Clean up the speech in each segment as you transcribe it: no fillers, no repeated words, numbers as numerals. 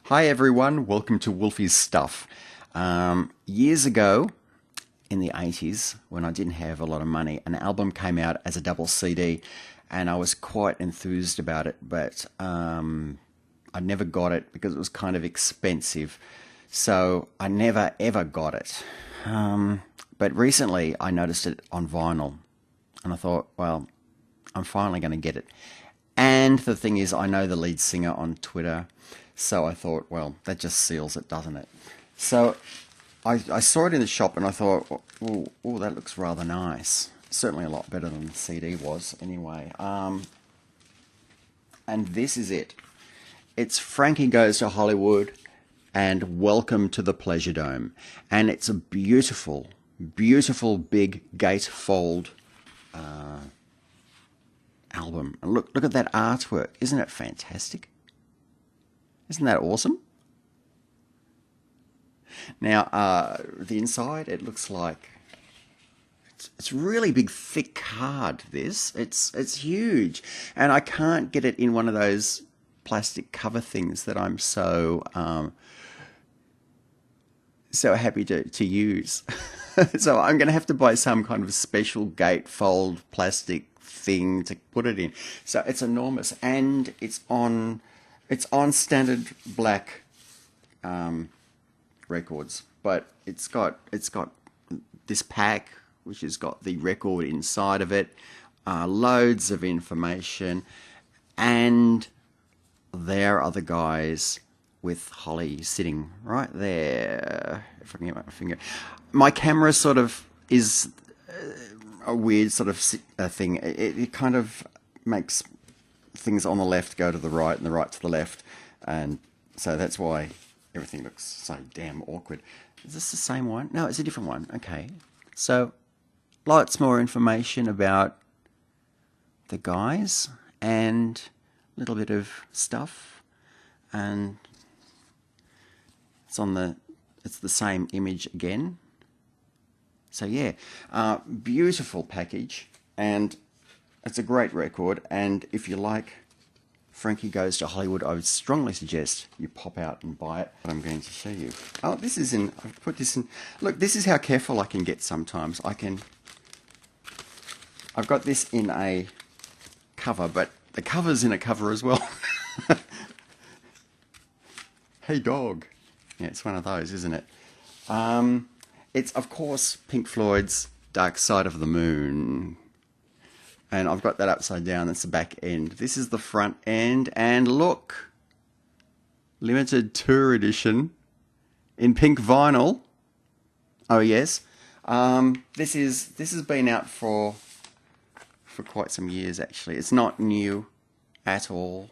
Hi everyone, welcome to Wolfie's Stuff. Years ago, in the 80s, when I didn't have a lot of money, an album came out as a double CD, and I was quite enthused about it, but I never got it because it was kind of expensive, so I never ever got it. But recently I noticed it on vinyl, and I thought, well, I'm finally going to get it. And the thing is, I know the lead singer on Twitter, so I thought, well, that just seals it, doesn't it? So I saw it in the shop and I thought, oh, that looks rather nice. Certainly a lot better than the CD was, anyway. And this is it. It's Frankie Goes to Hollywood and Welcome to the Pleasure Dome. And it's a beautiful, beautiful big gatefold album. And look at that artwork. Isn't it fantastic? Isn't that awesome? Now, the inside, it looks like it's really big, thick card. It's huge, and I can't get it in one of those plastic cover things that I'm so happy to use. So I'm going to have to buy some kind of special gatefold plastic thing to put it in. So it's enormous, and it's on standard black records, but it's got this pack which has got the record inside of it, loads of information, and there are the guys with Holly sitting right there. If I can get my finger, my camera sort of is a weird sort of thing. It kind of makes things on the left go to the right and the right to the left, and so that's why everything looks so damn awkward. Is this the same one? No, it's a different one. Okay, so lots more information about the guys and a little bit of stuff, and it's the same image again. So yeah, beautiful package, and it's a great record. And if you like Frankie Goes to Hollywood, I would strongly suggest you pop out and buy it. I'm going to show you. Oh, I've put this in. Look, this is how careful I can get sometimes. I've got this in a cover, but the cover's in a cover as well. Hey dog. Yeah, it's one of those, isn't it? It's, of course, Pink Floyd's Dark Side of the Moon. And I've got that upside down. That's the back end. This is the front end. And look, limited tour edition in pink vinyl. Oh, yes. This has been out for quite some years, actually. It's not new at all.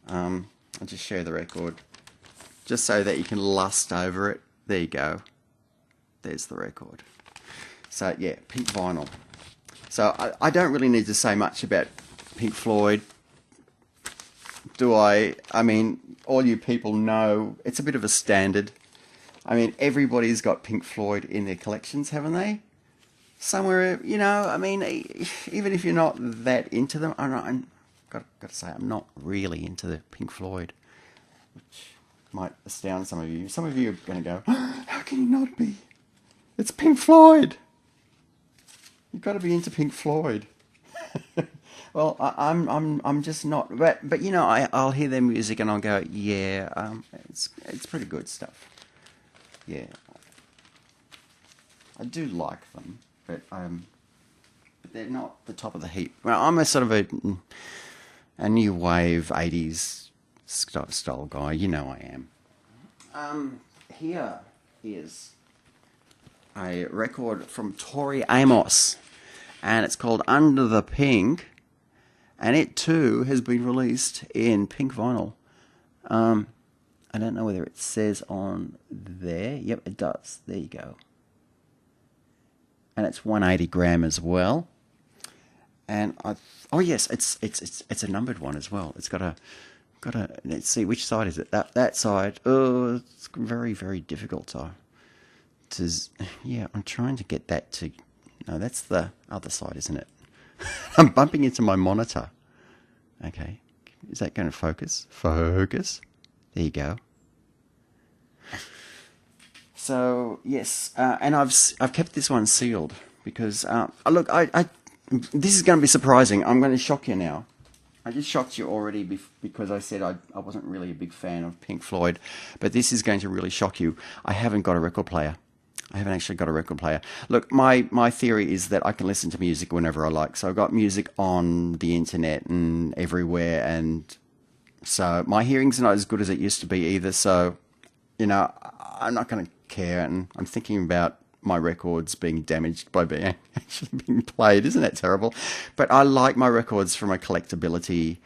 I'll just show the record, just so that you can lust over it. There you go. There's the record. So, yeah, pink vinyl. So, I don't really need to say much about Pink Floyd, do I? I mean, all you people know, it's a bit of a standard. I mean, everybody's got Pink Floyd in their collections, haven't they? Somewhere, you know, I mean, even if you're not that into them, I'm got to say, I'm not really into the Pink Floyd, which might astound some of you. Some of you are going to go, how can you not be? It's Pink Floyd. You've got to be into Pink Floyd. Well, I'm just not. But you know, I'll hear their music and I'll go, yeah, it's pretty good stuff. Yeah, I do like them, but they're not the top of the heap. Well, I'm a sort of a new wave 80s style guy. You know I am. Here is a record from Tori Amos, and it's called Under the Pink, and it too has been released in pink vinyl. I don't know whether it says on there. Yep, it does. There you go. And it's 180 gram as well. And oh yes, it's a numbered one as well. It's got a. Let's see, which side is it? That side. Oh, it's very, very difficult. Yeah, I'm trying to get that to. No, that's the other side, isn't it? I'm bumping into my monitor. Okay, is that going to focus? Focus. There you go. So yes, and I've kept this one sealed because look, I this is going to be surprising. I'm going to shock you now. I just shocked you already because I said I wasn't really a big fan of Pink Floyd, but this is going to really shock you. I haven't got a record player. I haven't actually got a record player. Look, my theory is that I can listen to music whenever I like. So I've got music on the internet and everywhere, and so my hearing's not as good as it used to be either. So, I'm not going to care, and I'm thinking about my records being damaged by being actually being played. Isn't that terrible? But I like my records from a collectability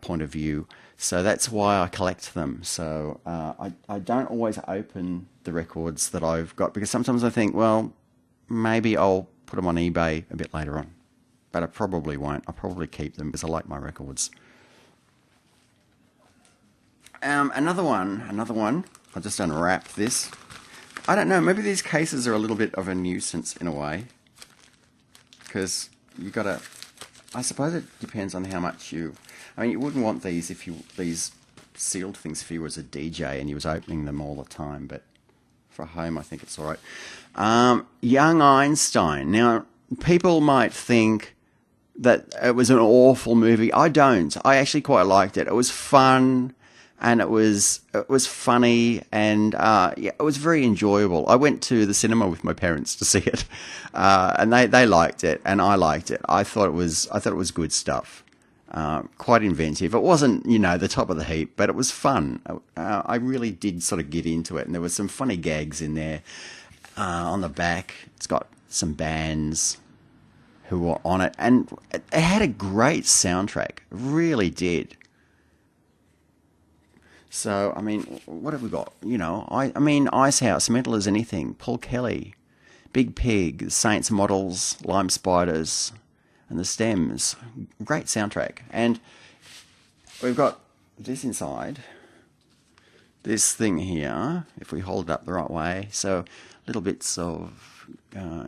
point of view, so that's why I collect them. So I don't always open the records that I've got because sometimes I think, well, maybe I'll put them on eBay a bit later on, but I probably won't. I'll probably keep them because I like my records. Another one. I'll just unwrap this. I don't know, maybe these cases are a little bit of a nuisance in a way. Because I suppose it depends on how much you wouldn't want these these sealed things if you was a DJ and you was opening them all the time, but for home I think it's alright. Young Einstein. Now, people might think that it was an awful movie. I don't. I actually quite liked it. It was fun. And it was funny, and it was very enjoyable. I went to the cinema with my parents to see it, and they liked it, and I liked it. I thought it was good stuff, quite inventive. It wasn't the top of the heap, but it was fun. I really did sort of get into it, and there were some funny gags in there. On the back, it's got some bands who were on it, and it had a great soundtrack. It really did. So, what have we got? Icehouse, Mental as Anything, Paul Kelly, Big Pig, Saints Models, Lime Spiders, and The Stems. Great soundtrack. And we've got this inside, this thing here, if we hold it up the right way. So, little bits of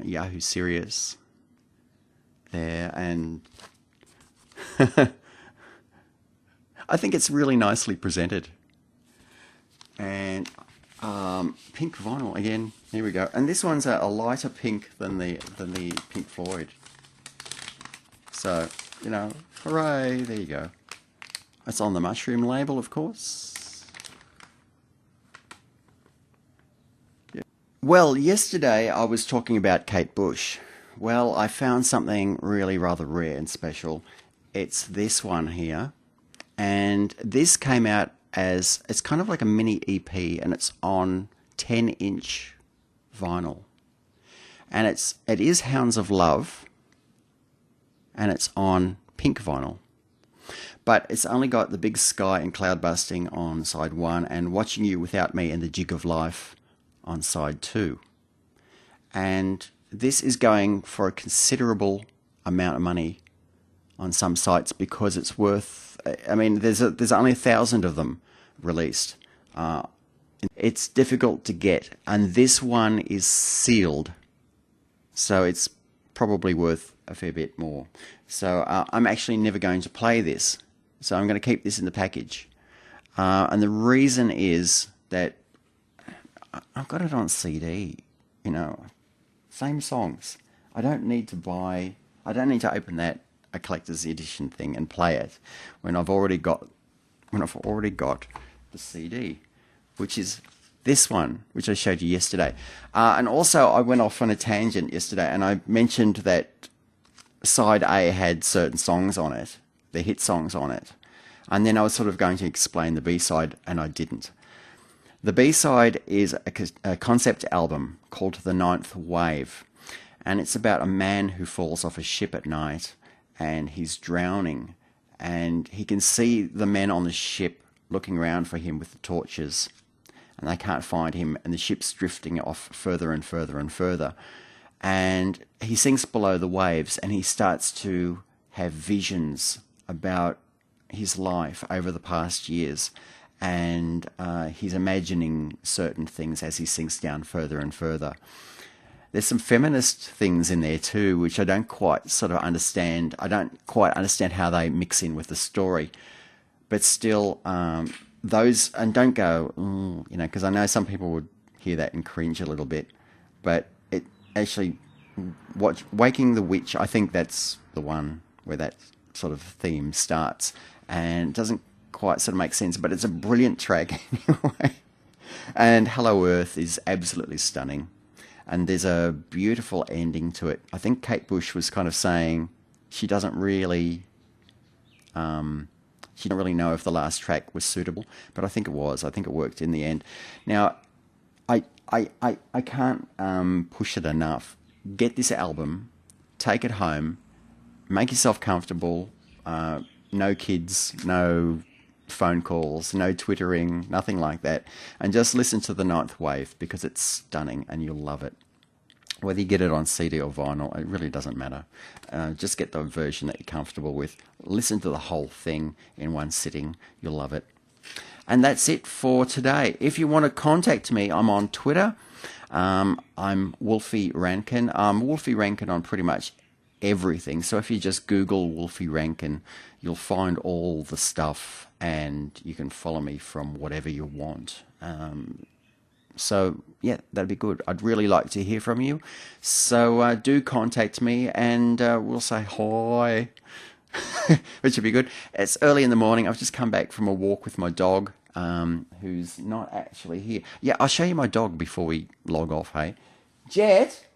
Yahoo Serious there, and I think it's really nicely presented. And pink vinyl again. Here we go. And this one's a lighter pink than the Pink Floyd. So hooray! There you go. It's on the Mushroom label, of course. Yeah. Well, yesterday I was talking about Kate Bush. Well, I found something really rather rare and special. It's this one here, and this came out as it's kind of like a mini EP, and it's on 10-inch vinyl, and it is Hounds of Love, and it's on pink vinyl, but it's only got The Big Sky and Cloud Busting on side 1 and Watching You Without Me and The Jig of Life on side 2, and this is going for a considerable amount of money on some sites because it's worth, there's only 1,000 of them released. It's difficult to get, and this one is sealed, so it's probably worth a fair bit more. So I'm actually never going to play this, so I'm going to keep this in the package. And the reason is that I've got it on CD, same songs. I don't need to open that a collector's edition thing and play it when I've already got the CD, which is this one, which I showed you yesterday. And also I went off on a tangent yesterday, and I mentioned that side A had certain songs on it, the hit songs on it, and then I was sort of going to explain the B-side, and I didn't. The B-side is a concept album called The Ninth Wave, and it's about a man who falls off a ship at night, and he's drowning, and he can see the men on the ship looking around for him with the torches, and they can't find him, and the ship's drifting off further and further and further, and he sinks below the waves, and he starts to have visions about his life over the past years, and he's imagining certain things as he sinks down further and further. There's some feminist things in there too, which I don't quite sort of understand. I don't quite understand how they mix in with the story. But still, those, and don't go, because I know some people would hear that and cringe a little bit. But it actually, Waking the Witch, I think that's the one where that sort of theme starts. And it doesn't quite sort of make sense, but it's a brilliant track anyway. And Hello Earth is absolutely stunning. And there's a beautiful ending to it. I think Kate Bush was kind of saying she doesn't really know if the last track was suitable, but I think it was. I think it worked in the end. Now, I can't push it enough. Get this album, take it home, make yourself comfortable. No kids, no phone calls, no twittering, nothing like that, and just listen to The Ninth Wave, because it's stunning and you'll love it. Whether you get it on CD or vinyl, it really doesn't matter. Just get the version that you're comfortable with. Listen to the whole thing in one sitting. You'll love it. And that's it for today. If you want to contact me, I'm on Twitter. I'm Wolfie Rankin. I'm Wolfie Rankin on pretty much everything. So if you just Google Wolfie Rankin, you'll find all the stuff, and you can follow me from whatever you want. So yeah, that'd be good. I'd really like to hear from you. So do contact me, and we'll say hi, which would be good. It's early in the morning. I've just come back from a walk with my dog, who's not actually here. Yeah, I'll show you my dog before we log off, hey? Jet?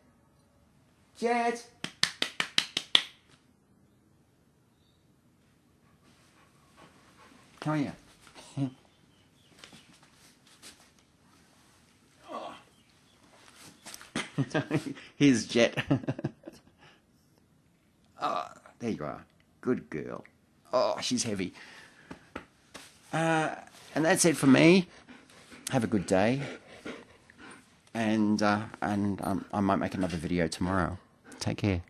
Jet? Come here. Here's Jet. Oh, there you are. Good girl. Oh, she's heavy. And that's it for me. Have a good day. And I might make another video tomorrow. Take care.